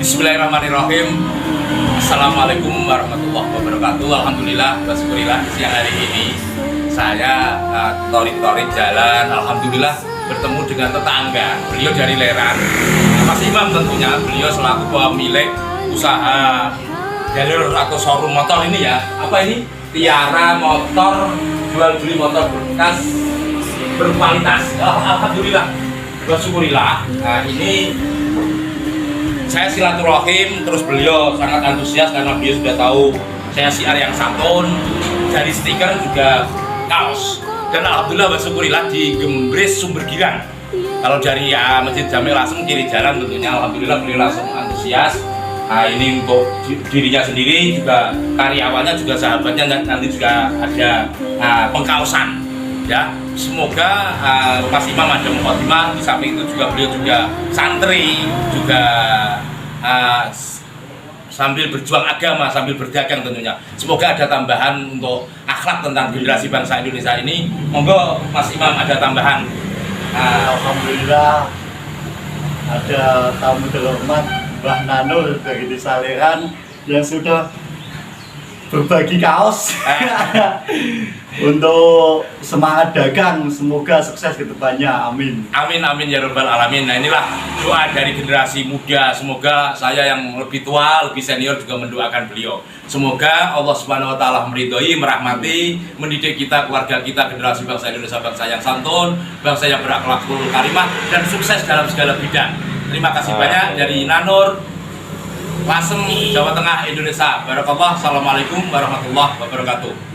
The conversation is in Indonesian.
Bismillahirrahmanirrahim. Assalamualaikum warahmatullahi wabarakatuh. Alhamdulillah, syukurillah siang hari ini saya torik-torik jalan. Alhamdulillah bertemu dengan tetangga. Beliau dari Leran, Mas Imam tentunya. Beliau selaku pemilik usaha jalur atau showroom motor ini ya. Apa ini? Tiara Motor, jual beli motor bekas berkualitas. Alhamdulillah, syukurillah. Nah, ini saya silaturahim, terus beliau sangat antusias karena beliau sudah tahu saya siar yang santun, dari stiker juga kaos. Dan alhamdulillah bersyukurillah di Gembres Sumber Girang. Kalau dari Masjid Jamil langsung kiri jalan tentunya, alhamdulillah beliau langsung antusias. Nah, ini untuk dirinya sendiri, juga karyawannya, juga sahabatnya, nanti juga ada pengkaosan ya. Semoga Mas Imam ada mukadimah. Di samping itu juga beliau juga santri, juga sambil berjuang agama, sambil berdagang tentunya. Semoga ada tambahan untuk akhlak tentang generasi bangsa Indonesia ini. Monggo Mas Imam ada tambahan. Alhamdulillah ada tamu terhormat Mbah Nanul dari Desa Leran yang sudah berbagi kaos untuk semangat dagang. Semoga sukses ke depannya, amin. Amin amin ya rabbal alamin. Nah, inilah doa dari generasi muda. Semoga saya yang lebih tua, lebih senior juga mendoakan beliau. Semoga Allah Subhanahu wa taala meridhoi, merahmati, mendidik kita, keluarga kita, generasi bangsa Indonesia, bangsa yang santun, bangsa yang berakhlakul karimah dan sukses dalam segala bidang. Terima kasih banyak dari Nanur, Lasem, Jawa Tengah, Indonesia. Barakallah. Assalamualaikum warahmatullahi wabarakatuh.